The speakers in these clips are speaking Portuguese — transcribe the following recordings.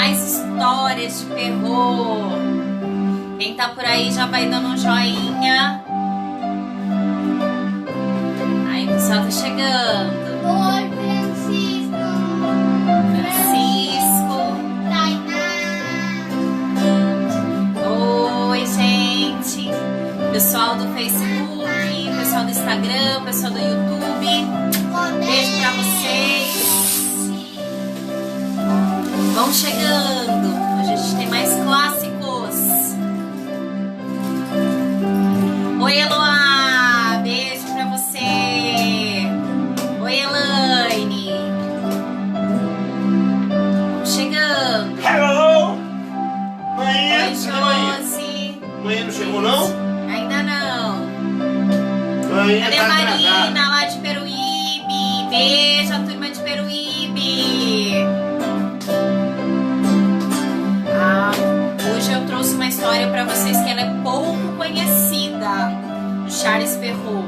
mais histórias de terror. Quem tá por aí já vai dando um joinha. Aí o pessoal tá chegando. Oi, Francisco. Tainá. Oi, gente. Pessoal do Facebook, pessoal do Instagram, pessoal do YouTube. Beijo pra vocês. Vão chegando. Hoje a gente tem mais clássicos. Oi, Eloá. Beijo pra você. Oi, Elaine. Vão chegando. Hello! Oi, Manhã, Josi. Manhã não chegou não? Ainda não. Manhã Cadê tá a Marina atrasada. lá de Peruíbe? Beijo, a turma de Peruíbe. Hoje eu trouxe uma história pra vocês que ela é pouco conhecida. Do Charles Perrault.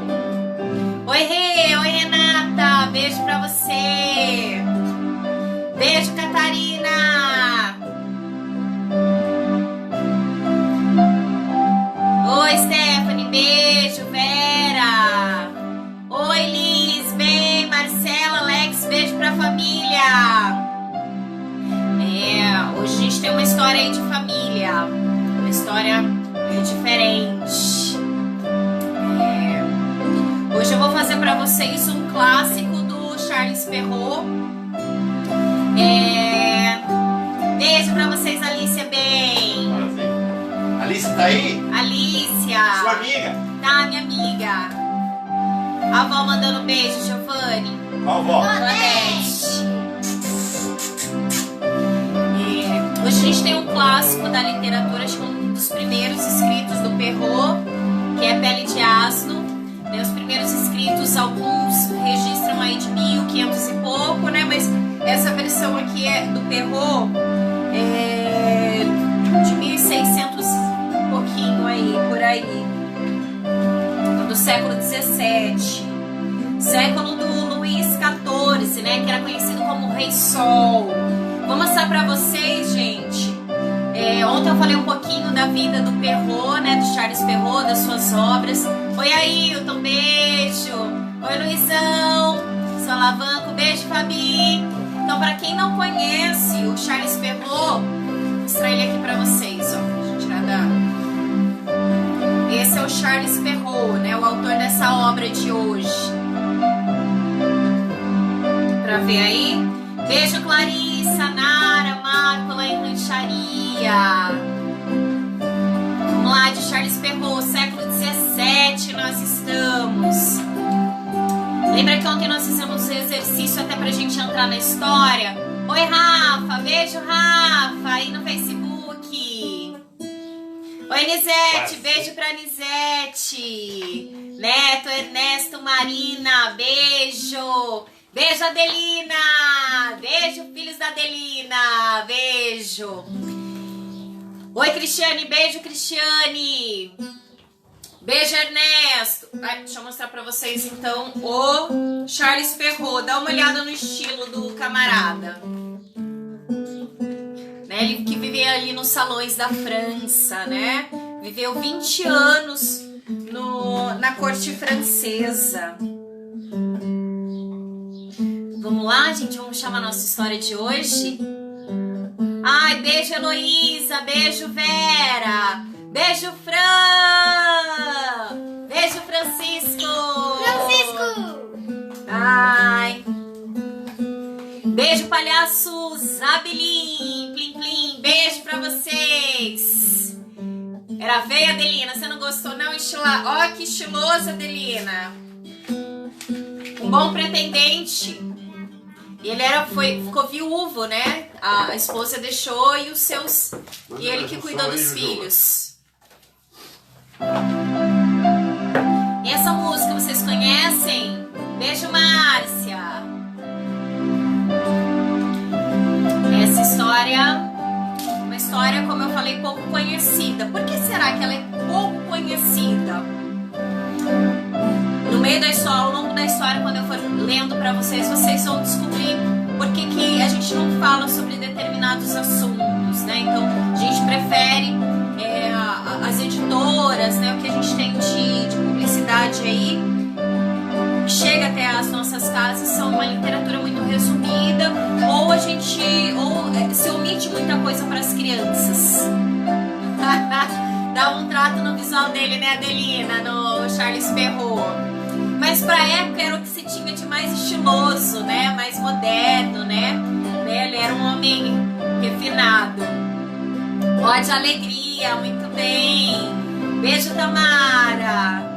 Oi, Rê. Oi, Renata. Beijo pra você. Beijo, Catarina. Oi, Stephanie. Beijo, Vera. Oi, Liz. Bem, Marcela, Alex. Beijo pra família. Hoje a gente tem uma história aí de família. Uma história diferente. Hoje eu vou fazer pra vocês um clássico do Charles Perrault. Beijo pra vocês, Alicia. Bem. Alice tá aí? Alicia. Sua amiga? Tá, minha amiga. A avó mandando beijo, Giovanni. Qual vó? Odete. Hoje a gente tem um clássico da literatura, acho que um dos primeiros escritos do Perrault, que é Pele de Asno. Os primeiros escritos, alguns registram aí de 1500 e pouco, né? Mas essa versão aqui é do Perrault, de 1600 e pouquinho aí, por aí. Do século 17. Século do Luís XIV, né? Que era conhecido como Rei Sol. Vou mostrar pra vocês, gente. Ontem eu falei um pouquinho da vida do Perrault, né? Do Charles Perrault, das suas obras. Oi, Ailton, beijo. Oi, Luizão. Sou Alavanco, beijo, Fabi. Então, pra quem não conhece o Charles Perrault, vou mostrar ele aqui pra vocês, ó. Deixa eu tirar da... Esse é o Charles Perrault, né? O autor dessa obra de hoje. Pra ver aí. Beijo, Clarissa, Nara, Marco, lá em Rancharia. Vamos lá, de Charles Perrault, século 17 nós estamos. Lembra que ontem nós fizemos um exercício até pra gente entrar na história? Oi, Rafa, beijo, Rafa, aí no Facebook. Oi, Nisete, beijo pra Nisete. Neto, Ernesto, Marina, beijo. Beijo, Adelina! Beijo, filhos da Adelina! Beijo! Oi, Cristiane! Beijo, Cristiane! Beijo, Ernesto! Deixa eu mostrar pra vocês, então, o Charles Perrault. Dá uma olhada no estilo do camarada. Né? Ele que vivia ali nos salões da França, né? Viveu 20 anos na corte francesa. Vamos lá, gente? Vamos chamar a nossa história de hoje? Ai, beijo, Heloísa. Beijo, Vera. Beijo, Fran. Beijo, Francisco. Ai. Beijo, palhaços. Abilim. Plim, plim. Beijo pra vocês. Era veia, Adelina. Você não gostou, não? Ó, que estilosa, Adelina. Um bom pretendente. E ele ficou viúvo, né? A esposa deixou e ele que cuidou dos filhos. E essa música vocês conhecem? Beijo, Márcia. Essa história, uma história, como eu falei, pouco conhecida. Por que será que ela é pouco conhecida? No meio da história, ao longo da história, quando eu for lendo pra vocês, vocês vão descobrir por que a gente não fala sobre determinadas determinados assuntos, né? Então a gente prefere as editoras, né? O que a gente tem de publicidade aí que chega até as nossas casas são uma literatura muito resumida, ou se omite muita coisa para as crianças. Dá um trato no visual dele, né, Adelina, no Charles Perrault. Mas pra época era o que se tinha de mais estiloso, né, mais moderno, né? Ele era um homem refinado. Ó, de alegria, muito bem. Beijo, Tamara.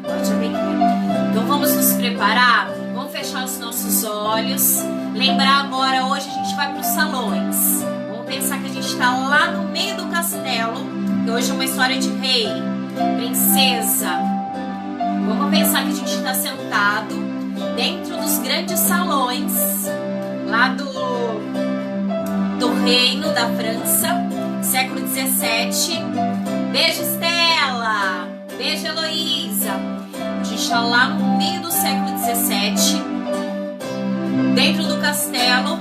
Ó, de alegria. Então vamos nos preparar, vamos fechar os nossos olhos. Lembrar agora, hoje a gente vai para os salões. Vamos pensar que a gente está lá no meio do castelo, que hoje é uma história de rei, princesa. Vamos pensar que a gente está sentado dentro dos grandes salões lá do reino da França, século 17. Beijo, Estela. Beijo, Heloísa. A gente está lá no meio do século 17, dentro do castelo.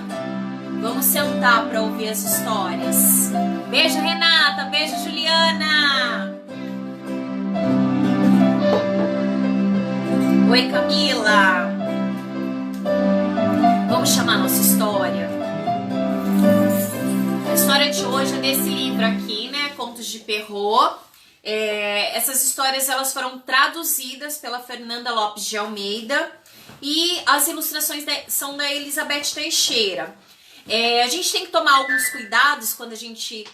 Vamos sentar para ouvir as histórias. Beijo, Renata. Beijo, Juliana. Oi, Camila. Vamos chamar nossa história. A história de hoje é desse livro aqui, né? Contos de Perrault. Essas histórias elas foram traduzidas pela Fernanda Lopes de Almeida e as ilustrações são da Elizabeth Teixeira. A gente tem que tomar alguns cuidados quando a gente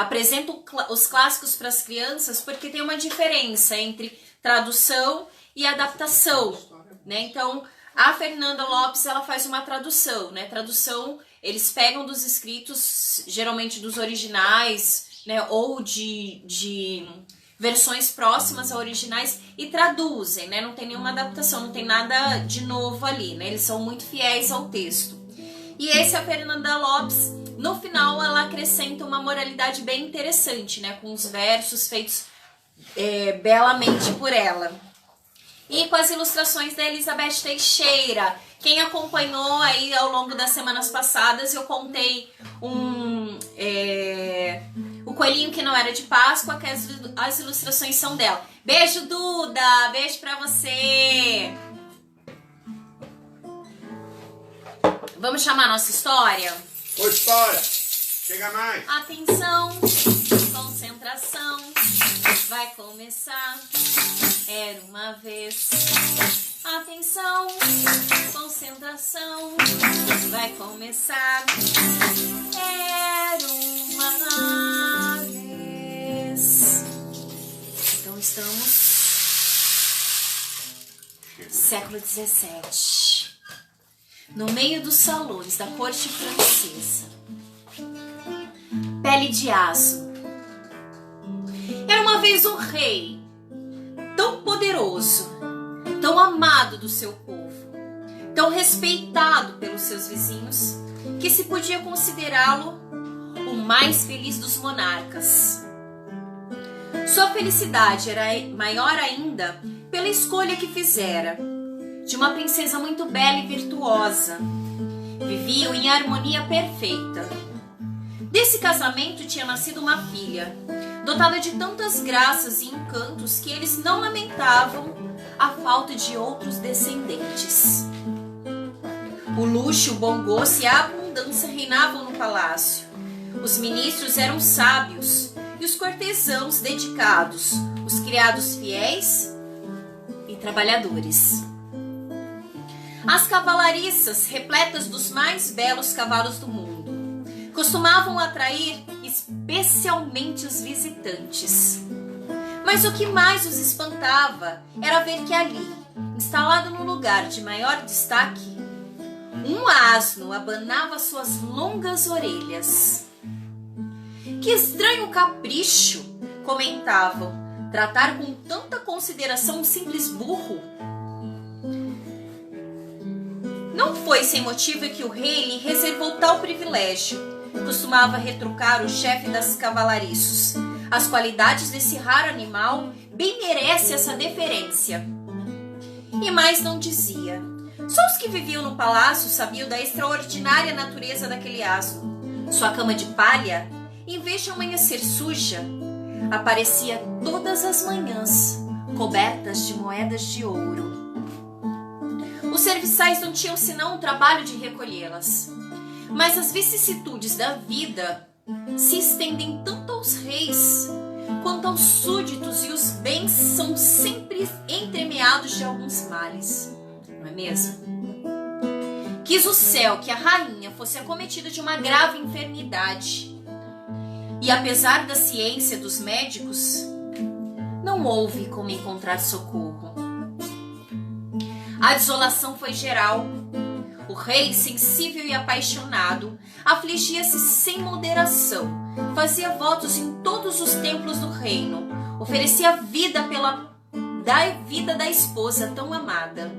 apresenta os clássicos para as crianças, porque tem uma diferença entre tradução e adaptação, né? Então, a Fernanda Lopes ela faz uma tradução, né? Tradução, eles pegam dos escritos, geralmente dos originais, né? Ou de versões próximas a originais e traduzem, né? Não tem nenhuma adaptação, não tem nada de novo ali, né? Eles são muito fiéis ao texto. E esse é a Fernanda Lopes. No final, ela acrescenta uma moralidade bem interessante, né? Com os versos feitos belamente por ela. E com as ilustrações da Elizabeth Teixeira. Quem acompanhou aí ao longo das semanas passadas, eu contei o coelhinho que não era de Páscoa, que as ilustrações são dela. Beijo, Duda! Beijo pra você! Vamos chamar a nossa história? Ô, história! Chega mais! Atenção, concentração, vai começar. Era uma vez. Atenção, concentração, vai começar. Era uma vez. Então estamos século 17. No meio dos salões da corte francesa. Pele de aço. Era uma vez um rei, tão poderoso, tão amado do seu povo, tão respeitado pelos seus vizinhos, que se podia considerá-lo o mais feliz dos monarcas. Sua felicidade era maior ainda pela escolha que fizera de uma princesa muito bela e virtuosa. Viviam em harmonia perfeita. Desse casamento tinha nascido uma filha, dotada de tantas graças e encantos que eles não lamentavam a falta de outros descendentes. O luxo, o bom gosto e a abundância reinavam no palácio. Os ministros eram sábios e os cortesãos dedicados, os criados fiéis e trabalhadores. As cavalariças, repletas dos mais belos cavalos do mundo, costumavam atrair especialmente os visitantes. Mas o que mais os espantava era ver que ali, instalado no lugar de maior destaque, um asno abanava suas longas orelhas. Que estranho capricho, comentavam, tratar com tanta consideração um simples burro. Não foi sem motivo que o rei lhe reservou tal privilégio. Costumava retrucar o chefe das cavalariços. As qualidades desse raro animal bem merecem essa deferência. E mais não dizia. Só os que viviam no palácio sabiam da extraordinária natureza daquele asno. Sua cama de palha, em vez de amanhecer suja, aparecia todas as manhãs cobertas de moedas de ouro. Os serviçais não tinham senão o trabalho de recolhê-las. Mas as vicissitudes da vida se estendem tanto aos reis quanto aos súditos, e os bens são sempre entremeados de alguns males, não é mesmo? Quis o céu que a rainha fosse acometida de uma grave enfermidade, e apesar da ciência dos médicos, não houve como encontrar socorro. A desolação foi geral. O rei, sensível e apaixonado, afligia-se sem moderação, fazia votos em todos os templos do reino, oferecia vida da vida da esposa tão amada.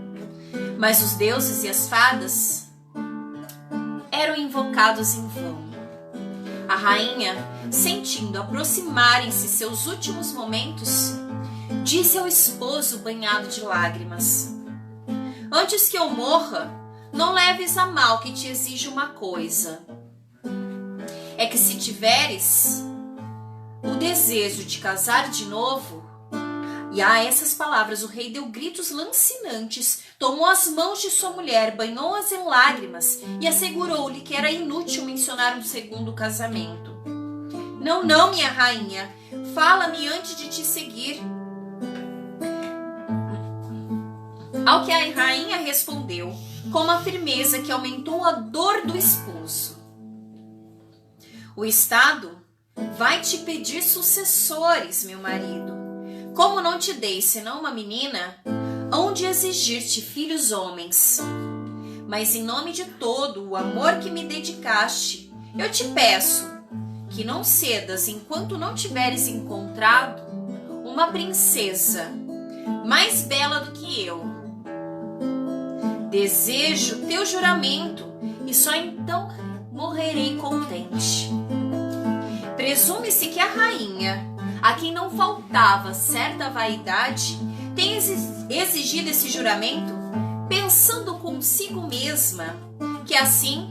Mas os deuses e as fadas eram invocados em vão. A rainha, sentindo aproximarem-se seus últimos momentos, disse ao esposo banhado de lágrimas: "Antes que eu morra, não leves a mal que te exige uma coisa. É que se tiveres o desejo de casar de novo..." E a essas palavras o rei deu gritos lancinantes, tomou as mãos de sua mulher, banhou-as em lágrimas e assegurou-lhe que era inútil mencionar um segundo casamento. Não, não, minha rainha, fala-me antes de te seguir." Ao que a rainha respondeu, com uma firmeza que aumentou a dor do esposo: "O Estado vai te pedir sucessores, meu marido. Como não te dei senão uma menina, hão de exigir-te filhos homens. Mas em nome de todo o amor que me dedicaste, eu te peço que não cedas enquanto não tiveres encontrado uma princesa mais bela do que eu. Desejo teu juramento e só então morrerei contente." Presume-se que a rainha, a quem não faltava certa vaidade, tem exigido esse juramento pensando consigo mesma que assim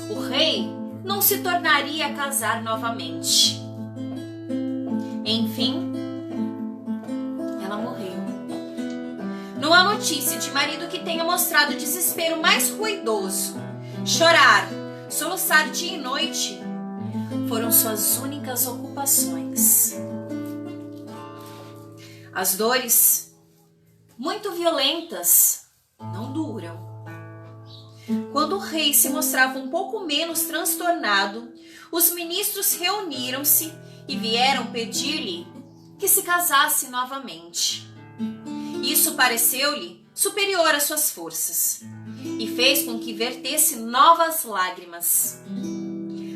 o rei não se tornaria a casar novamente. Enfim, ela morreu. Não há notícia de marido que tenha mostrado o desespero mais ruidoso. Chorar, soluçar dia e noite foram suas únicas ocupações. As dores, muito violentas, não duram. Quando o rei se mostrava um pouco menos transtornado, os ministros reuniram-se e vieram pedir-lhe que se casasse novamente. Isso pareceu-lhe superior às suas forças e fez com que vertesse novas lágrimas.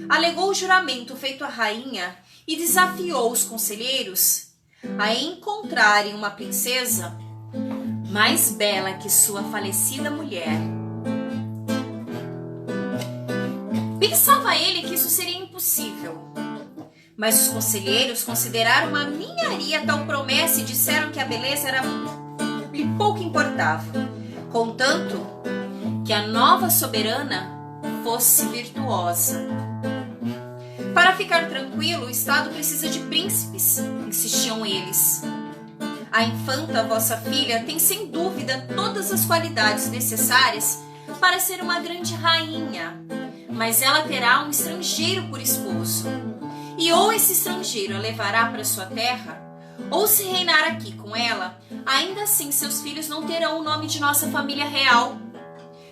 Alegou o juramento feito à rainha e desafiou os conselheiros a encontrarem uma princesa mais bela que sua falecida mulher. Pensava ele que isso seria impossível, mas os conselheiros consideraram uma ninharia tal promessa e disseram que a beleza lhe pouco importava, contanto que a nova soberana fosse virtuosa. Para ficar tranquilo, o Estado precisa de príncipes, insistiam eles. A infanta, vossa filha, tem sem dúvida todas as qualidades necessárias para ser uma grande rainha, mas ela terá um estrangeiro por esposo. E ou esse estrangeiro a levará para sua terra, ou se reinar aqui com ela, ainda assim seus filhos não terão o nome de nossa família real.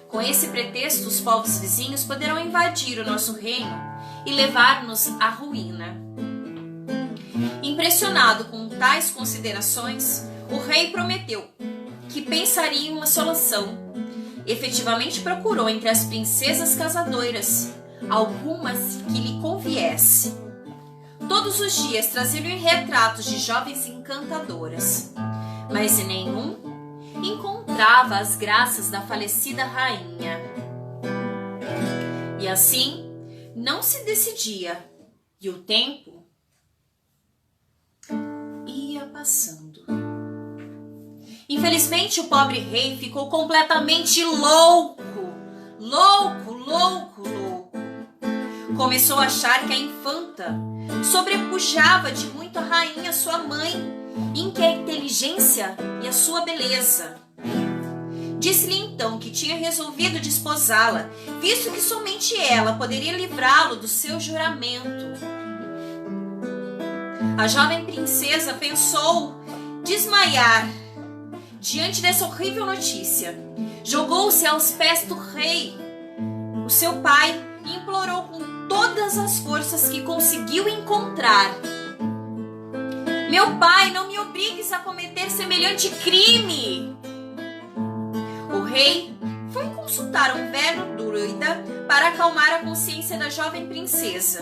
Com esse pretexto, os povos vizinhos poderão invadir o nosso reino e levar-nos à ruína. Impressionado com tais considerações, o rei prometeu que pensaria em uma solução. Efetivamente procurou entre as princesas casadoras algumas que lhe conviesse. Todos os dias trazia-lhe retratos de jovens encantadoras, mas em nenhum encontrava as graças da falecida rainha. E assim não se decidia, e o tempo ia passando. Infelizmente, o pobre rei ficou completamente louco. Começou a achar que a infanta sobrepujava de muito a rainha sua mãe, em que a inteligência e a sua beleza. Disse-lhe então que tinha resolvido desposá-la, visto que somente ela poderia livrá-lo do seu juramento. A jovem princesa pensou desmaiar diante dessa horrível notícia. Jogou-se aos pés do rei, o seu pai, e implorou com todas as forças que conseguiu encontrar: meu pai, não me obrigues a cometer semelhante crime. O rei foi consultar um velho druida para acalmar a consciência da jovem princesa.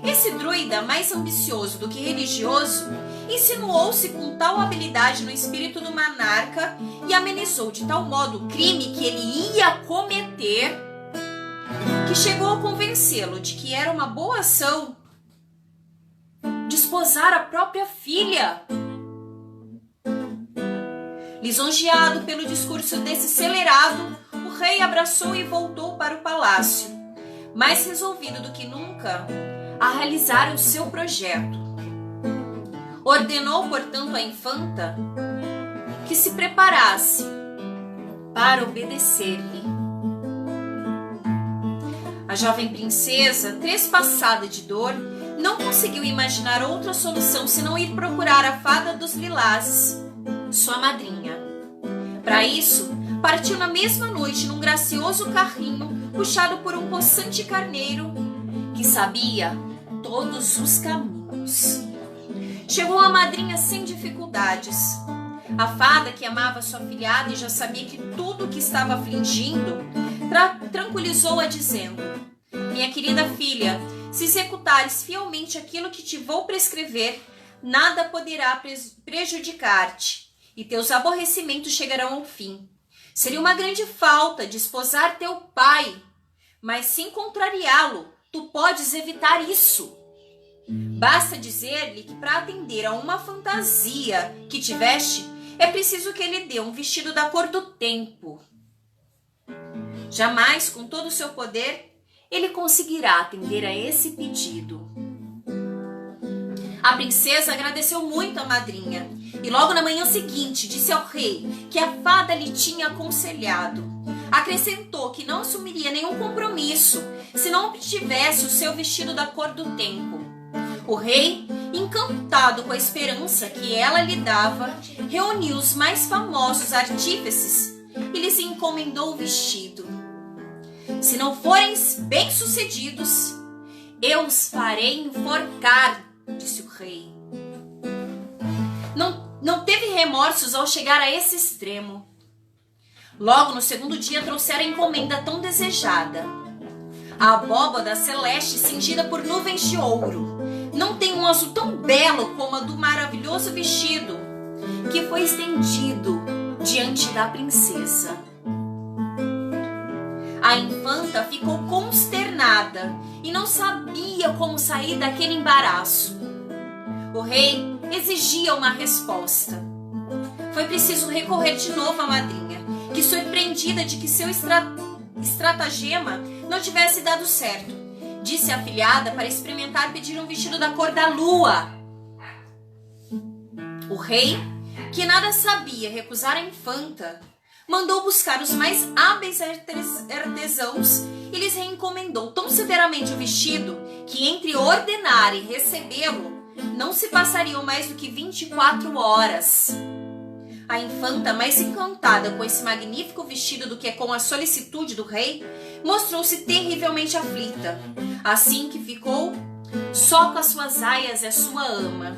Esse druida, mais ambicioso do que religioso, insinuou-se com tal habilidade no espírito do monarca e amenizou de tal modo o crime que ele ia cometer, que chegou a convencê-lo de que era uma boa ação desposar a própria filha. Lisonjeado pelo discurso desse celerado, o rei abraçou e voltou para o palácio, mais resolvido do que nunca a realizar o seu projeto. Ordenou, portanto, à infanta que se preparasse para obedecer-lhe. A jovem princesa, trespassada de dor, não conseguiu imaginar outra solução senão ir procurar a fada dos lilazes, sua madrinha. Para isso, partiu na mesma noite num gracioso carrinho puxado por um possante carneiro que sabia todos os caminhos. Chegou a madrinha sem dificuldades. A fada, que amava sua filhada e já sabia que tudo o que estava afligindo, tranquilizou-a dizendo: minha querida filha, se executares fielmente aquilo que te vou prescrever, nada poderá prejudicar-te, e teus aborrecimentos chegarão ao fim. Seria uma grande falta desposar teu pai, mas sem contrariá-lo, tu podes evitar isso. Basta dizer-lhe que para atender a uma fantasia que tiveste, é preciso que ele dê um vestido da cor do tempo. Jamais, com todo o seu poder, ele conseguirá atender a esse pedido. A princesa agradeceu muito à madrinha e logo na manhã seguinte disse ao rei que a fada lhe tinha aconselhado. Acrescentou que não assumiria nenhum compromisso se não obtivesse o seu vestido da cor do tempo. O rei, encantado com a esperança que ela lhe dava, reuniu os mais famosos artífices e lhes encomendou o vestido. Se não forem bem-sucedidos, eu os farei enforcar, disse o rei. Não teve remorsos ao chegar a esse extremo. Logo no segundo dia trouxeram a encomenda tão desejada. A abóbada celeste cingida por nuvens de ouro não tem um azul tão belo como a do maravilhoso vestido que foi estendido diante da princesa. A infanta ficou consternada e não sabia como sair daquele embaraço. O rei exigia uma resposta. Foi preciso recorrer de novo à madrinha, que, surpreendida de que seu estratagema não tivesse dado certo, disse à afilhada para experimentar pedir um vestido da cor da lua. O rei, que nada sabia recusar a infanta, mandou buscar os mais hábeis artesãos e lhes reencomendou tão severamente o vestido que entre ordenar e recebê-lo não se passariam mais do que 24 horas. A infanta, mais encantada com esse magnífico vestido do que com a solicitude do rei, mostrou-se terrivelmente aflita, assim que ficou só com as suas aias e a sua ama.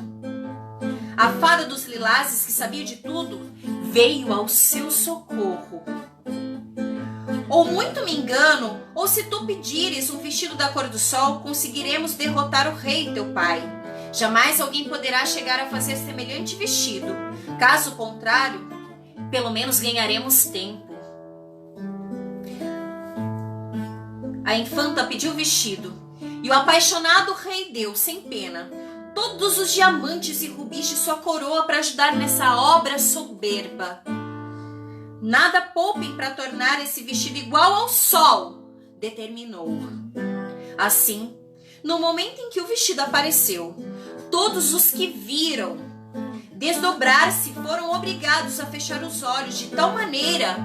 A fada dos lilazes, que sabia de tudo, veio ao seu socorro. Ou muito me engano, ou se tu pedires um vestido da cor do sol, conseguiremos derrotar o rei teu pai. Jamais alguém poderá chegar a fazer semelhante vestido. Caso contrário, pelo menos ganharemos tempo. A infanta pediu o vestido, e o apaixonado rei deu, sem pena, todos os diamantes e rubis de sua coroa para ajudar nessa obra soberba. Nada poupem para tornar esse vestido igual ao sol, determinou. Assim, No momento em que o vestido apareceu, todos os que viram desdobrar-se foram obrigados a fechar os olhos, de tal maneira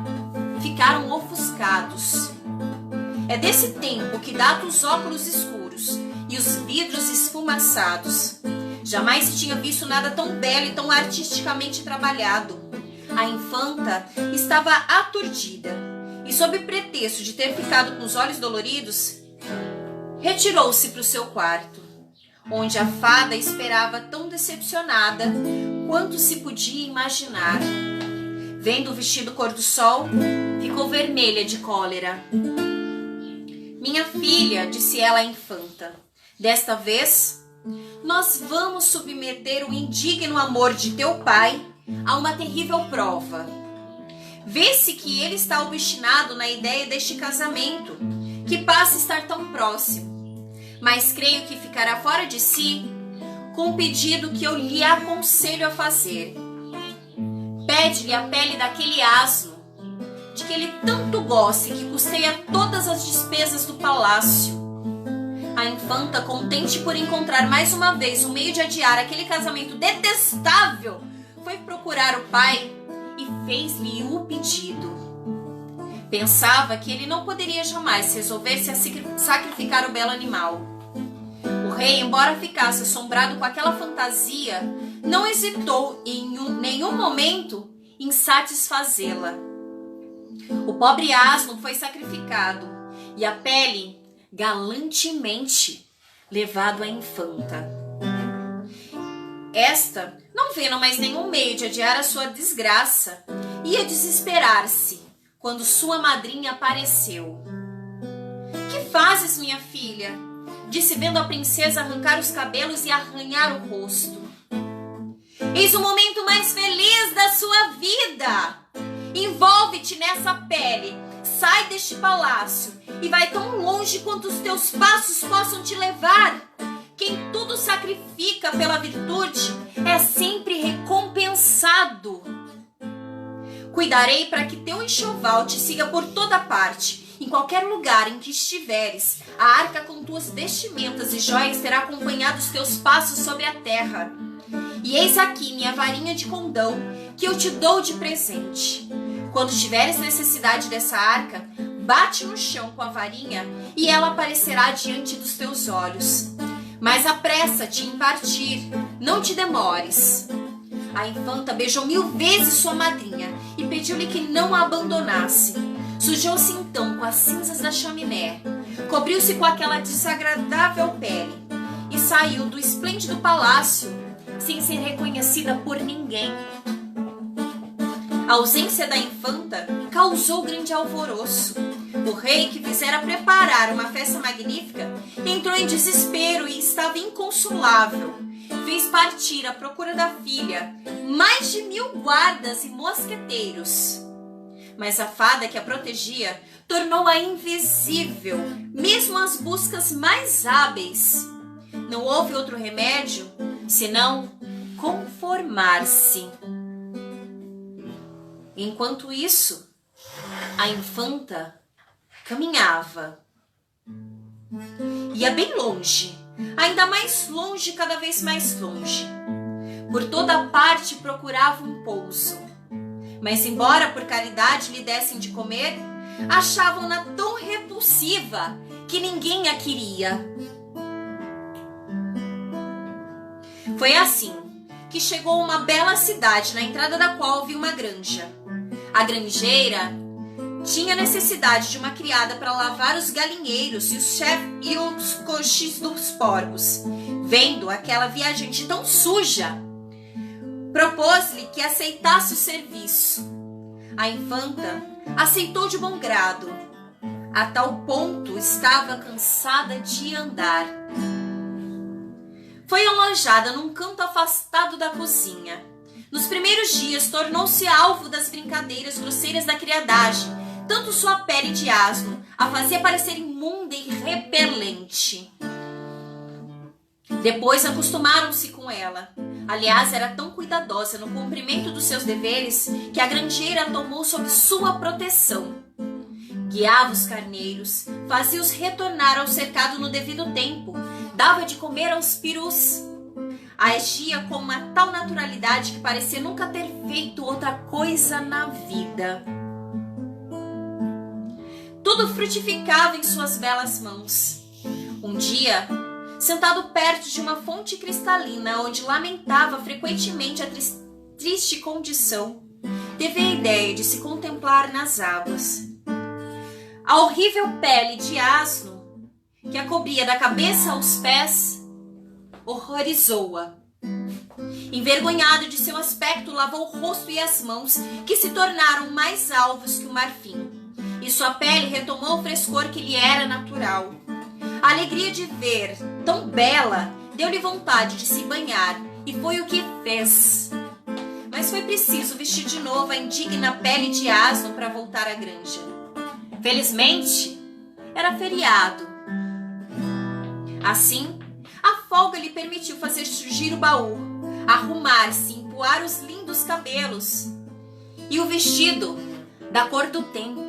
ficaram ofuscados. É desse tempo que data os óculos escuros e os vidros esfumaçados. Jamais se tinha visto nada tão belo e tão artisticamente trabalhado. A infanta estava aturdida e, sob pretexto de ter ficado com os olhos doloridos, retirou-se para o seu quarto, onde a fada esperava tão decepcionada quanto se podia imaginar. Vendo o vestido cor do sol, ficou vermelha de cólera. Minha filha, disse ela à infanta, desta vez nós vamos submeter o indigno amor de teu pai a uma terrível prova. Vê-se que ele está obstinado na ideia deste casamento, que passa a estar tão próximo. Mas creio que ficará fora de si com o pedido que eu lhe aconselho a fazer. Pede-lhe a pele daquele asno, de que ele tanto gosta e que custeia todas as despesas do palácio. A infanta, contente por encontrar mais uma vez um meio de adiar aquele casamento detestável, foi procurar o pai e fez-lhe o pedido. Pensava que ele não poderia jamais resolver-se a sacrificar o belo animal. O rei, embora ficasse assombrado com aquela fantasia, não hesitou em nenhum momento em satisfazê-la. O pobre asno foi sacrificado e a pele galantemente levado à infanta. Esta, não vendo mais nenhum meio de adiar a sua desgraça, ia desesperar-se quando sua madrinha apareceu. Que fazes, minha filha? Disse, vendo a princesa arrancar os cabelos e arranhar o rosto. Eis o momento mais feliz da sua vida. Envolve-te nessa pele, sai deste palácio e vai tão longe quanto os teus passos possam te levar. Quem tudo sacrifica pela virtude é sempre recompensado. Cuidarei para que teu enxoval te siga por toda parte. Em qualquer lugar em que estiveres, a arca com tuas vestimentas e joias terá acompanhado os teus passos sobre a terra. E eis aqui minha varinha de condão, que eu te dou de presente. Quando tiveres necessidade dessa arca, bate no chão com a varinha e ela aparecerá diante dos teus olhos. Mas apressa-te em partir, não te demores. A infanta beijou 1000 vezes sua madrinha e pediu-lhe que não a abandonasse. Sujou-se então com as cinzas da chaminé, cobriu-se com aquela desagradável pele e saiu do esplêndido palácio sem ser reconhecida por ninguém. A ausência da infanta causou grande alvoroço. O rei, que fizera preparar uma festa magnífica, entrou em desespero e estava inconsolável. Fez partir à procura da filha mais de 1000 guardas e mosqueteiros. Mas a fada que a protegia tornou-a invisível, mesmo as buscas mais hábeis. Não houve outro remédio senão conformar-se. Enquanto isso, a infanta caminhava. Ia bem longe, ainda mais longe, cada vez mais longe. Por toda parte procurava um pouso. Mas embora por caridade lhe dessem de comer, achavam-na tão repulsiva que ninguém a queria. Foi assim que chegou a uma bela cidade, na entrada da qual viu uma granja. A granjeira tinha necessidade de uma criada para lavar os galinheiros e os coxis dos porcos. Vendo aquela viajante tão suja, propôs-lhe que aceitasse o serviço. A infanta aceitou de bom grado. A tal ponto estava cansada de andar. Foi alojada num canto afastado da cozinha. Nos primeiros dias tornou-se alvo das brincadeiras grosseiras da criadagem. Tanto sua pele de asno a fazia parecer imunda e repelente. Depois acostumaram-se com ela. Aliás, era tão cuidadosa no cumprimento dos seus deveres que a granjeira a tomou sob sua proteção. Guiava os carneiros, fazia-os retornar ao cercado no devido tempo, dava de comer aos perus. Agia com uma tal naturalidade que parecia nunca ter feito outra coisa na vida. Tudo frutificava em suas belas mãos. Um dia, sentado perto de uma fonte cristalina, onde lamentava frequentemente a triste condição, teve a ideia de se contemplar nas águas. A horrível pele de asno, que a cobria da cabeça aos pés, horrorizou-a. Envergonhado de seu aspecto, lavou o rosto e as mãos, que se tornaram mais alvos que o marfim, e sua pele retomou o frescor que lhe era natural. A alegria de ver tão bela deu-lhe vontade de se banhar, e foi o que fez. Mas foi preciso vestir de novo a indigna pele de asno para voltar à granja. Felizmente, era feriado. Assim, a folga lhe permitiu fazer surgir o baú, arrumar-se, empoar os lindos cabelos e o vestido da cor do tempo.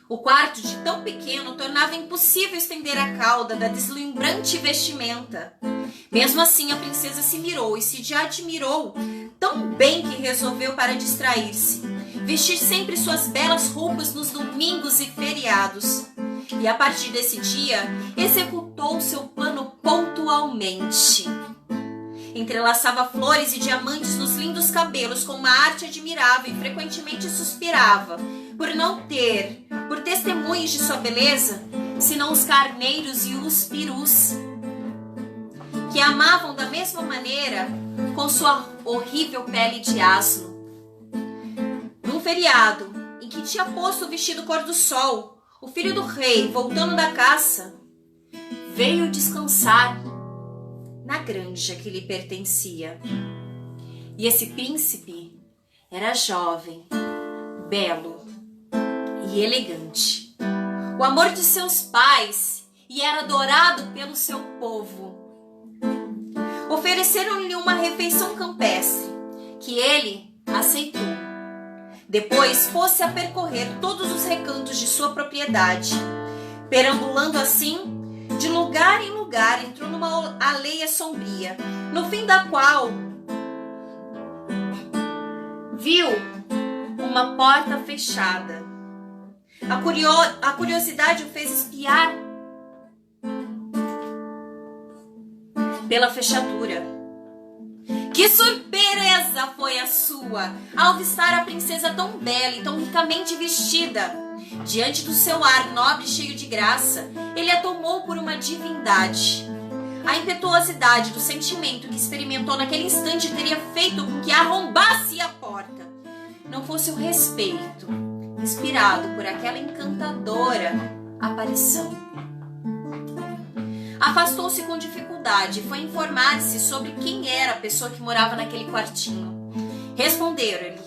O quarto, de tão pequeno, tornava impossível estender a cauda da deslumbrante vestimenta. Mesmo assim, a princesa se mirou e se admirou tão bem que resolveu, para distrair-se, vestir sempre suas belas roupas nos domingos e feriados. E a partir desse dia, executou seu plano pontualmente. Entrelaçava flores e diamantes nos lindos cabelos com uma arte admirável e frequentemente suspirava por não ter, por testemunhos de sua beleza, senão os carneiros e os perus, que amavam da mesma maneira com sua horrível pele de asno. Num feriado em que tinha posto o vestido cor do sol, o filho do rei, voltando da caça, veio descansar na granja que lhe pertencia. E esse príncipe era jovem, belo e elegante, o amor de seus pais, e era adorado pelo seu povo. Ofereceram-lhe uma refeição campestre, que ele aceitou. Depois pôs-se a percorrer todos os recantos de sua propriedade. Perambulando assim, de lugar em lugar, entrou numa aldeia sombria, no fim da qual viu uma porta fechada. A curiosidade o fez espiar pela fechadura. Que surpresa foi a sua ao avistar a princesa tão bela e tão ricamente vestida! Diante do seu ar nobre e cheio de graça, ele a tomou por uma divindade. A impetuosidade do sentimento que experimentou naquele instante teria feito com que arrombasse a porta, não fosse o respeito inspirado por aquela encantadora aparição. Afastou-se com dificuldade e foi informar-se sobre quem era a pessoa que morava naquele quartinho. Responderam-lhe: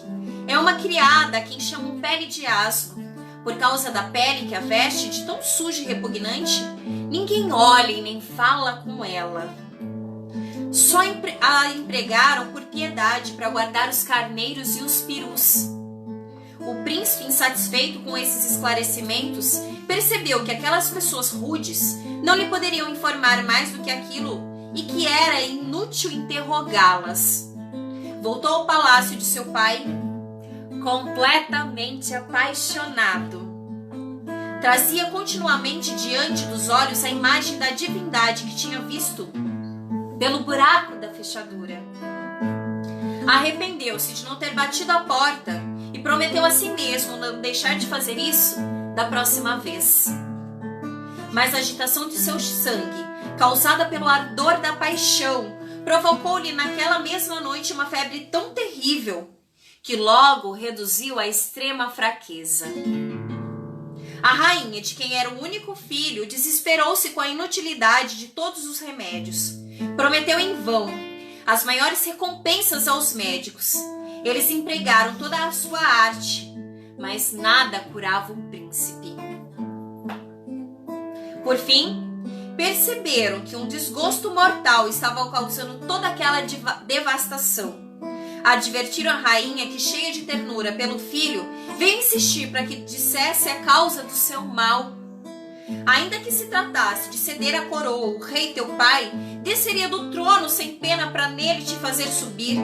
é uma criada a quem chamam pele de asno. Por causa da pele que a veste de tão suja e repugnante, ninguém olha e nem fala com ela. Só a empregaram por piedade para guardar os carneiros e os perus. O príncipe, insatisfeito com esses esclarecimentos, percebeu que aquelas pessoas rudes não lhe poderiam informar mais do que aquilo e que era inútil interrogá-las. Voltou ao palácio de seu pai, completamente apaixonado. Trazia continuamente diante dos olhos a imagem da divindade que tinha visto pelo buraco da fechadura. Arrependeu-se de não ter batido a porta e prometeu a si mesmo não deixar de fazer isso da próxima vez. Mas a agitação de seu sangue, causada pelo ardor da paixão, provocou-lhe naquela mesma noite uma febre tão terrível que logo reduziu à extrema fraqueza. A rainha, de quem era o único filho, desesperou-se com a inutilidade de todos os remédios. Prometeu em vão as maiores recompensas aos médicos. Eles empregaram toda a sua arte, mas nada curava o príncipe. Por fim, perceberam que um desgosto mortal estava causando toda aquela devastação. Advertiram a rainha que, cheia de ternura pelo filho, veio insistir para que dissesse a causa do seu mal. Ainda que se tratasse de ceder a coroa, o rei teu pai desceria do trono sem pena para nele te fazer subir.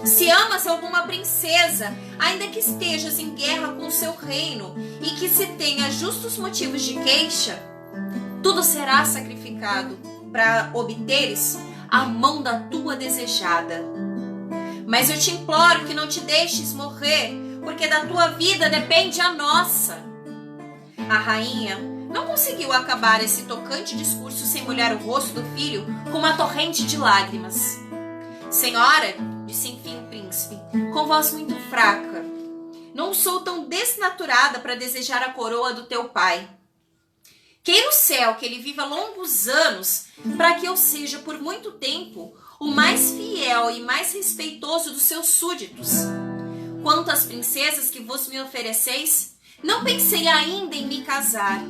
Se amas alguma princesa, ainda que estejas em guerra com o seu reino e que se tenha justos motivos de queixa, tudo será sacrificado para obteres a mão da tua desejada. Mas eu te imploro que não te deixes morrer, porque da tua vida depende a nossa. A rainha não conseguiu acabar esse tocante discurso sem molhar o rosto do filho com uma torrente de lágrimas. Senhora, disse enfim o príncipe, com voz muito fraca, não sou tão desnaturada para desejar a coroa do teu pai. Queira o céu que ele viva longos anos, para que eu seja por muito tempo o mais fiel e mais respeitoso dos seus súditos. Quanto às princesas que vos me ofereceis, não pensei ainda em me casar.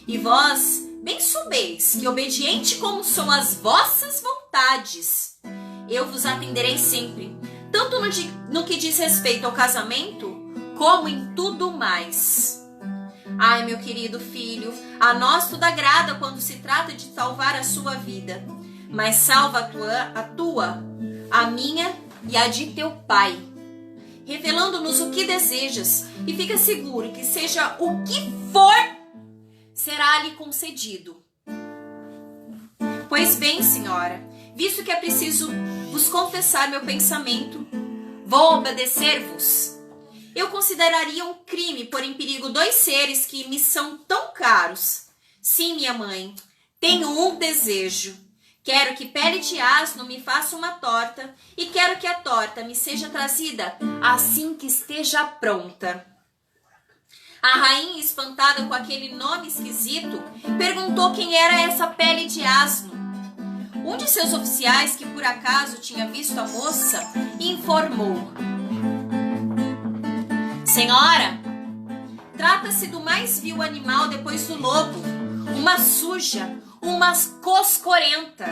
E vós bem sabeis que, obediente como são as vossas vontades, eu vos atenderei sempre, tanto no que diz respeito ao casamento, como em tudo mais. Ai, meu querido filho, a nós tudo agrada quando se trata de salvar a sua vida, mas salva a tua, a minha e a de teu pai, revelando-nos o que desejas, e fica seguro que seja o que for, será-lhe concedido. Pois bem, senhora, visto que é preciso vos confessar meu pensamento, vou obedecer-vos. Eu consideraria um crime pôr em perigo dois seres que me são tão caros. Sim, minha mãe, tenho um desejo. Quero que Pele de Asno me faça uma torta e quero que a torta me seja trazida assim que esteja pronta. A rainha, espantada com aquele nome esquisito, perguntou quem era essa Pele de Asno. Um de seus oficiais, que por acaso tinha visto a moça, informou: Senhora, trata-se do mais vil animal depois do lobo, uma suja, uma coscorenta,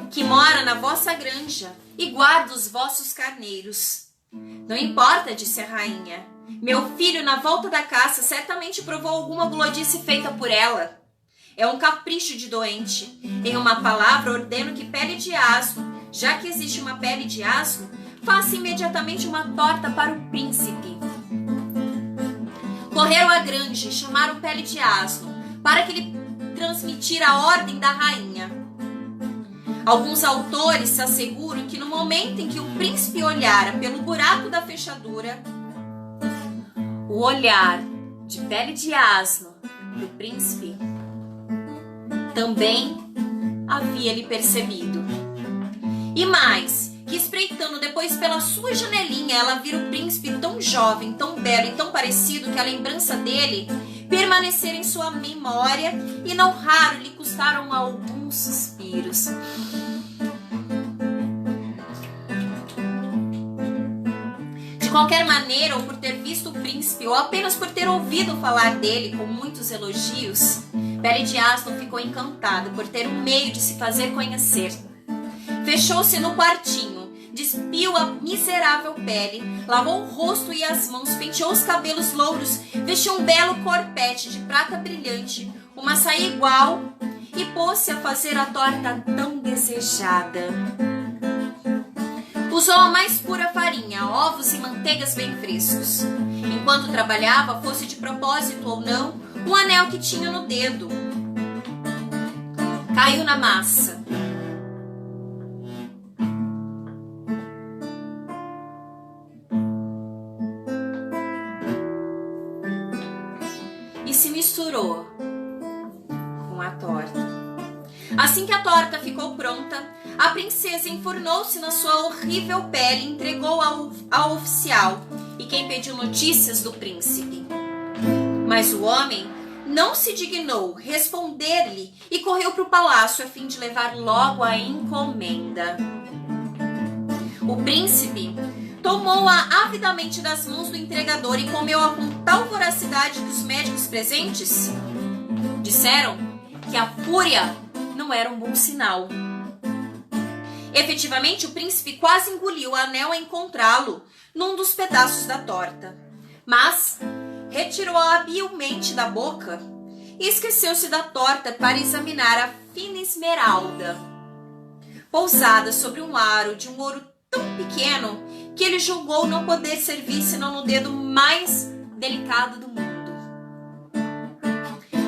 que mora na vossa granja e guarda os vossos carneiros. Não importa, disse a rainha. Meu filho, na volta da caça, certamente provou alguma gulodice feita por ela. É um capricho de doente. Em uma palavra, ordeno que Pele de Asno, já que existe uma pele de asno, faça imediatamente uma torta para o príncipe. Correram à granja e chamaram Pele de Asno, para que lhe transmitir a ordem da rainha. Alguns autores se asseguram que no momento em que o príncipe olhara pelo buraco da fechadura, o olhar de Pele de Asno do príncipe também havia lhe percebido. E mais, que espreitando depois pela sua janelinha, ela vira o príncipe tão jovem, tão belo e tão parecido que a lembrança dele permanecera em sua memória e não raro lhe custaram alguns suspiros. De qualquer maneira, ou por ter visto o príncipe, ou apenas por ter ouvido falar dele com muitos elogios, Pele de Asno ficou encantada por ter um meio de se fazer conhecer. Fechou-se no quartinho, despiu a miserável pele, lavou o rosto e as mãos, penteou os cabelos louros, vestiu um belo corpete de prata brilhante, uma saia igual e pôs-se a fazer a torta tão desejada. Usou a mais pura farinha, ovos e manteigas bem frescos. Enquanto trabalhava, fosse de propósito ou não, um anel que tinha no dedo caiu na massa. E se misturou com a torta. Assim que a torta ficou pronta, a princesa enfurnou-se na sua horrível pele e entregou ao oficial e quem pediu notícias do príncipe. Mas o homem não se dignou responder-lhe e correu para o palácio a fim de levar logo a encomenda. O príncipe tomou-a avidamente das mãos do entregador e comeu-a com tal voracidade que os médicos presentes disseram que a fúria não era um bom sinal. Efetivamente, o príncipe quase engoliu o anel a encontrá-lo num dos pedaços da torta, mas retirou-a habilmente da boca e esqueceu-se da torta para examinar a fina esmeralda, pousada sobre um aro de um ouro tão pequeno que ele julgou não poder servir senão no dedo mais delicado do mundo.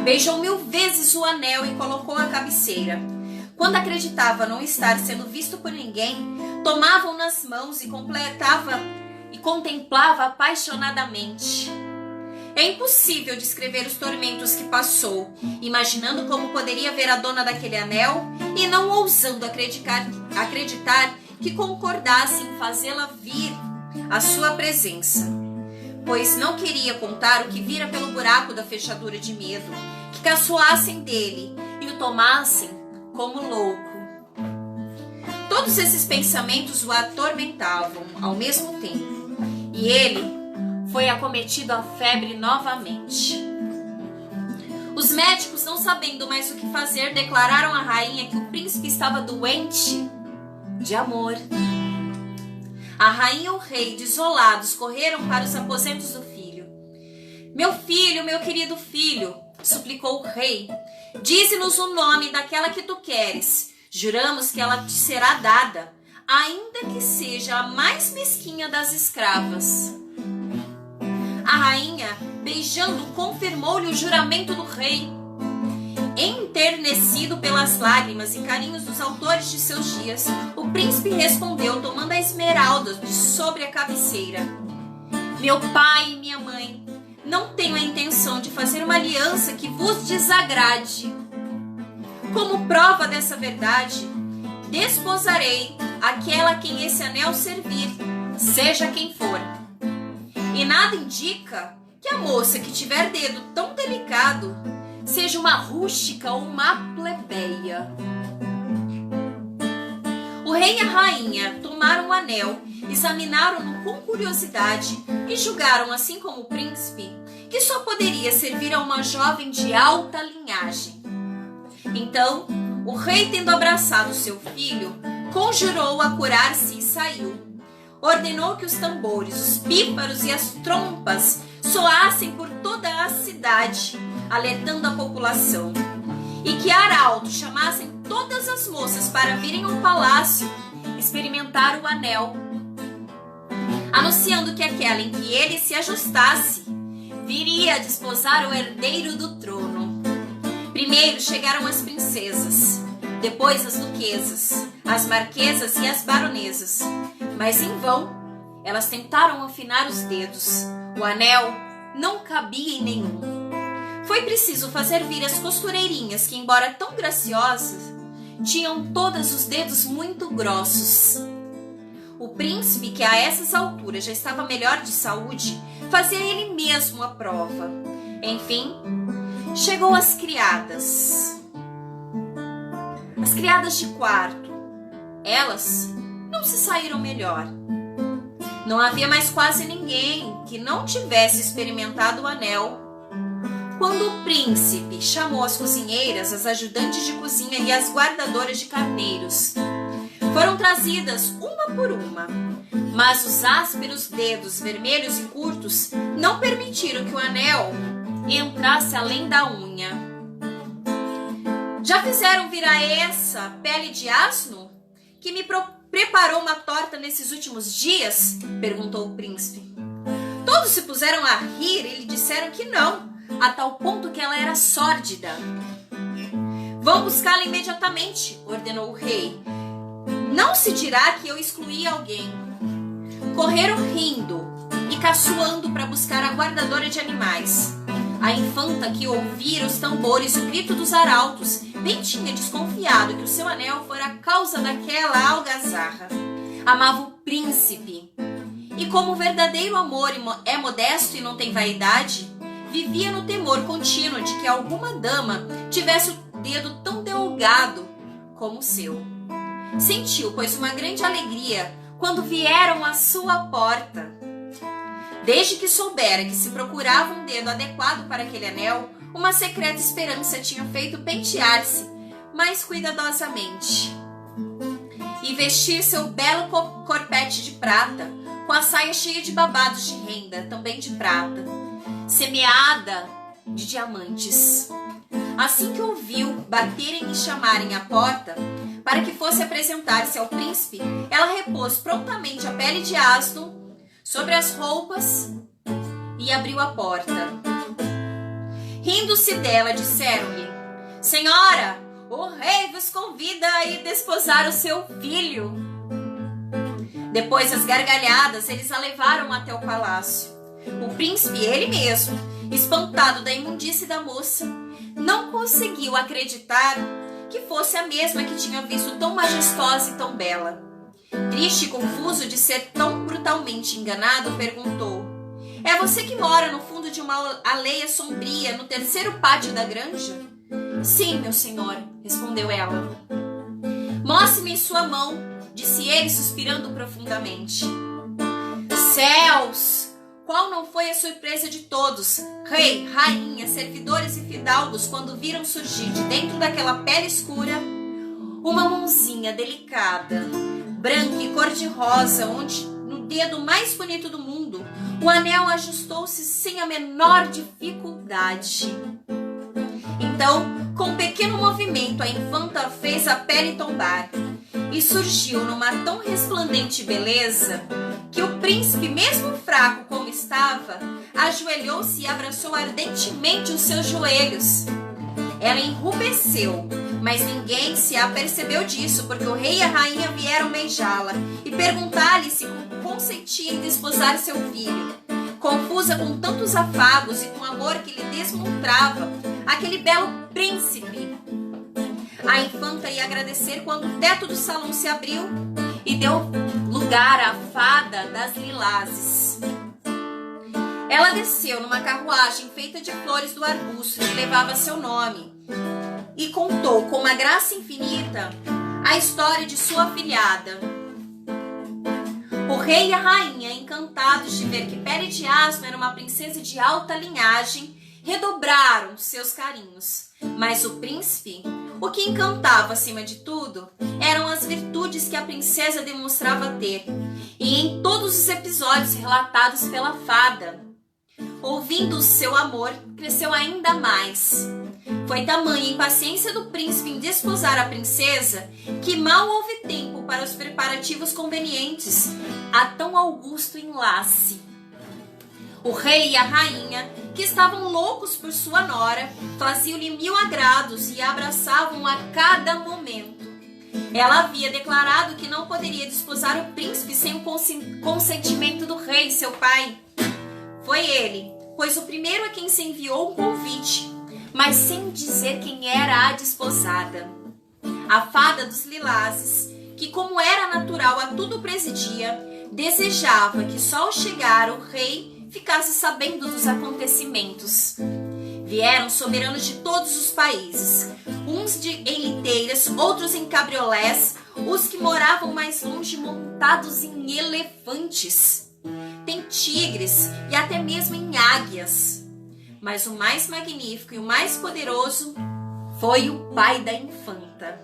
Beijou 1000 vezes o anel e colocou à cabeceira. Quando acreditava não estar sendo visto por ninguém, tomava-o nas mãos e contemplava apaixonadamente. É impossível descrever os tormentos que passou, imaginando como poderia ver a dona daquele anel e não ousando acreditar que concordasse em fazê-la vir à sua presença, pois não queria contar o que vira pelo buraco da fechadura de medo, que caçoassem dele e o tomassem como louco. Todos esses pensamentos o atormentavam ao mesmo tempo, e ele foi acometido a febre novamente. Os médicos, não sabendo mais o que fazer, declararam à rainha que o príncipe estava doente de amor. A rainha e o rei, desolados, correram para os aposentos do filho. Meu querido filho, suplicou o rei, dize-nos o nome daquela que tu queres. Juramos que ela te será dada, ainda que seja a mais mesquinha das escravas. A rainha, beijando, confirmou-lhe o juramento do rei. Enternecido pelas lágrimas e carinhos dos autores de seus dias, o príncipe respondeu, tomando a esmeralda de sobre a cabeceira: meu pai e minha mãe, não tenho a intenção de fazer uma aliança que vos desagrade. Como prova dessa verdade, desposarei aquela a quem esse anel servir, seja quem for. E nada indica que a moça que tiver dedo tão delicado seja uma rústica ou uma plebeia. O rei e a rainha tomaram o anel, examinaram-no com curiosidade e julgaram, assim como o príncipe, que só poderia servir a uma jovem de alta linhagem. Então, o rei, tendo abraçado seu filho, conjurou-o a curar-se e saiu. Ordenou que os tambores, os pífaros e as trompas soassem por toda a cidade, alertando a população, e que arautos chamassem todas as moças para virem ao palácio experimentar o anel, anunciando que aquela em que ele se ajustasse viria a desposar o herdeiro do trono. Primeiro chegaram as princesas, depois as duquesas, as marquesas e as baronesas, mas em vão elas tentaram afinar os dedos. O anel não cabia em nenhum. Foi preciso fazer vir as costureirinhas que, embora tão graciosas, tinham todos os dedos muito grossos. O príncipe, que a essas alturas já estava melhor de saúde, fazia ele mesmo a prova. Enfim, chegou as criadas. As criadas de quarto. Elas não se saíram melhor. Não havia mais quase ninguém que não tivesse experimentado o anel. Quando o príncipe chamou as cozinheiras, as ajudantes de cozinha e as guardadoras de carneiros, foram trazidas uma por uma, mas os ásperos dedos vermelhos e curtos não permitiram que o anel entrasse além da unha. Já fizeram vir a essa pele de asno que me preparou uma torta nesses últimos dias? Perguntou o príncipe. Todos se puseram a rir e lhe disseram que não, a tal ponto que ela era sórdida. Vão buscá-la imediatamente, ordenou o rei. Não se dirá que eu excluí alguém. Correram rindo e caçoando para buscar a guardadora de animais. A infanta, que ouvira os tambores e o grito dos arautos, bem tinha desconfiado que o seu anel fora a causa daquela algazarra. Amava o príncipe, e como o verdadeiro amor é modesto e não tem vaidade, vivia no temor contínuo de que alguma dama tivesse o dedo tão delgado como o seu. Sentiu, pois, uma grande alegria quando vieram à sua porta. Desde que soubera que se procurava um dedo adequado para aquele anel, uma secreta esperança tinha feito pentear-se mais cuidadosamente e vestir seu belo corpete de prata, com a saia cheia de babados de renda, também de prata, semeada de diamantes. assim que ouviu baterem e chamarem à porta para que fosse apresentar-se ao príncipe, ela repôs prontamente a pele de asno sobre as roupas e abriu a porta. Rindo-se dela, disseram-lhe: Senhora, o rei vos convida a ir desposar o seu filho. Depois das gargalhadas, eles a levaram até o palácio. O príncipe, ele mesmo, espantado da imundície da moça, não conseguiu acreditar que fosse a mesma que tinha visto tão majestosa e tão bela. Triste e confuso de ser tão brutalmente enganado, perguntou: É você que mora no fundo de uma aldeia sombria, no terceiro pátio da granja? Sim, meu senhor, respondeu ela. Mostre-me sua mão, disse ele, suspirando profundamente. Céus! Qual não foi a surpresa de todos, rei, rainha, servidores e fidalgos, quando viram surgir de dentro daquela pele escura uma mãozinha delicada, branca e cor-de-rosa, onde, no dedo mais bonito do mundo, o anel ajustou-se sem a menor dificuldade. Então, com um pequeno movimento, a infanta fez a pele tombar e surgiu numa tão resplandente beleza que o príncipe, mesmo fraco como estava, ajoelhou-se e abraçou ardentemente os seus joelhos. Ela enrubesceu, mas ninguém se apercebeu disso, porque o rei e a rainha vieram beijá-la e perguntar-lhe se consentia em desposar seu filho. Confusa com tantos afagos e com o amor que lhe desmontrava aquele belo príncipe, a infanta ia agradecer quando o teto do salão se abriu e deu lugar à fada das lilazes. Ela desceu numa carruagem feita de flores do arbusto que levava seu nome e contou com uma graça infinita a história de sua afilhada. O rei e a rainha, encantados de ver que Pele de Asno era uma princesa de alta linhagem, redobraram seus carinhos. Mas o príncipe, o que encantava acima de tudo, eram as virtudes que a princesa demonstrava ter, e em todos os episódios relatados pela fada, ouvindo o seu amor, cresceu ainda mais. Foi tamanha a impaciência do príncipe em desposar a princesa que mal houve tempo para os preparativos convenientes a tão augusto enlace. O rei e a rainha, que estavam loucos por sua nora, faziam-lhe 1000 agrados e a abraçavam a cada momento. Ela havia declarado que não poderia desposar o príncipe sem o consentimento do rei, seu pai. Foi ele, pois o primeiro a quem se enviou um convite, mas sem dizer quem era a desposada. A fada dos lilazes, que como era natural a tudo presidia, desejava que só ao chegar o rei ficasse sabendo dos acontecimentos. Vieram soberanos de todos os países, uns em liteiras, outros em cabriolés, os que moravam mais longe montados em elefantes. Tem tigres e até mesmo em águias. Mas o mais magnífico e o mais poderoso foi o pai da infanta,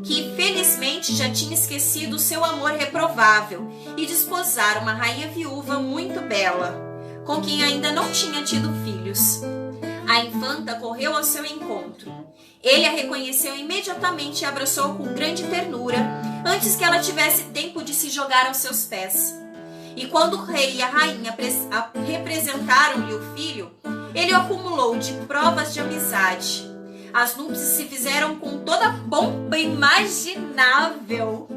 que felizmente já tinha esquecido o seu amor reprovável e desposara uma rainha viúva muito bela, com quem ainda não tinha tido filhos. A infanta correu ao seu encontro. Ele a reconheceu imediatamente e abraçou com grande ternura, antes que ela tivesse tempo de se jogar aos seus pés. E quando o rei e a rainha representaram-lhe o filho, ele o acumulou de provas de amizade. As núpcias se fizeram com toda a pompa imaginável.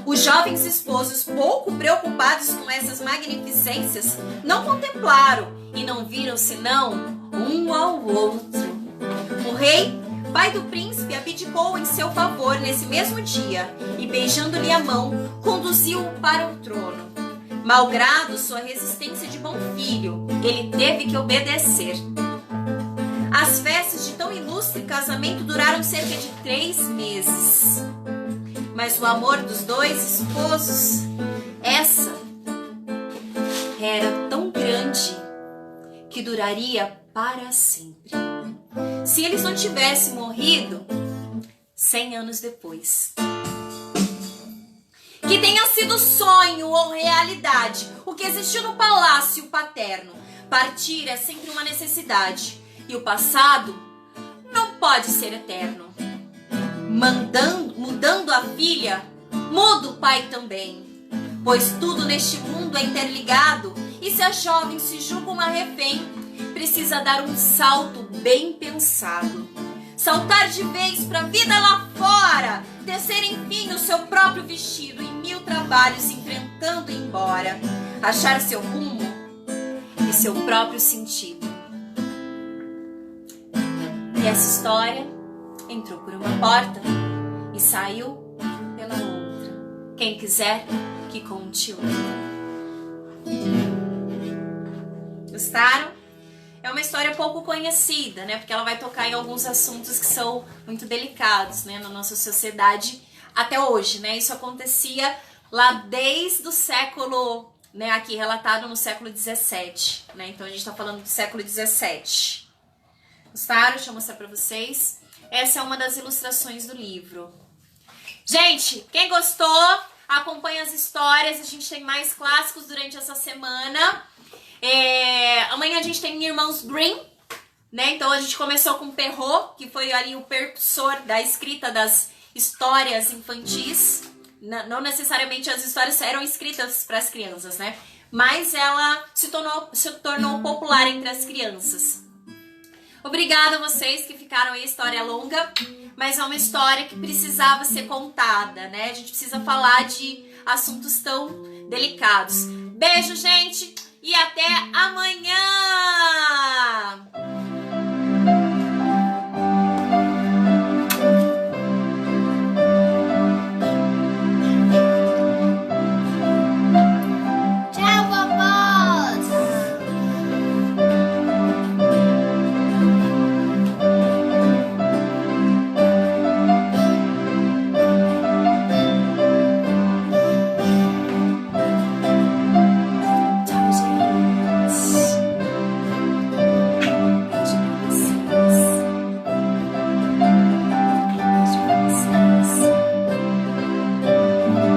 Os jovens esposos, pouco preocupados com essas magnificências, não contemplaram e não viram senão um ao outro. O rei, pai do príncipe, abdicou em seu favor nesse mesmo dia e, beijando-lhe a mão, conduziu-o para o trono. Malgrado sua resistência de bom filho, ele teve que obedecer. As festas de tão ilustre casamento duraram cerca de 3 meses. Mas o amor dos dois esposos, essa era tão grande que duraria para sempre. Se eles não tivessem morrido 100 anos depois. Que tenha sido sonho ou realidade, o que existiu no palácio paterno, partir é sempre uma necessidade. e o passado não pode ser eterno. Mudando a filha, muda o pai também, pois tudo neste mundo é interligado, e se a jovem se julga uma refém, precisa dar um salto bem pensado. Saltar de vez pra vida lá fora, tecer enfim o seu próprio vestido, em 1000 trabalhos enfrentando e embora, achar seu rumo e seu próprio sentido. E essa história entrou por uma porta e saiu pela outra. Quem quiser que conte outra. Gostaram? É uma história pouco conhecida, né? Porque ela vai tocar em alguns assuntos que são muito delicados, né? Na nossa sociedade até hoje, né? Isso acontecia lá desde o século, né? Aqui relatado no século 17, né? Então a gente tá falando do século 17. Gostaram? Deixa eu mostrar pra vocês. Essa é uma das ilustrações do livro. Gente, quem gostou, acompanha as histórias. A gente tem mais clássicos durante essa semana. Amanhã a gente tem Irmãos Grimm, né? Então a gente começou com Perrault, que foi ali o precursor da escrita das histórias infantis. Não necessariamente as histórias eram escritas para as crianças, né? Mas ela se tornou popular entre as crianças. Obrigada a vocês que ficaram aí, história longa, mas é uma história que precisava ser contada, né? A gente precisa falar de assuntos tão delicados. Beijo, gente! E até amanhã!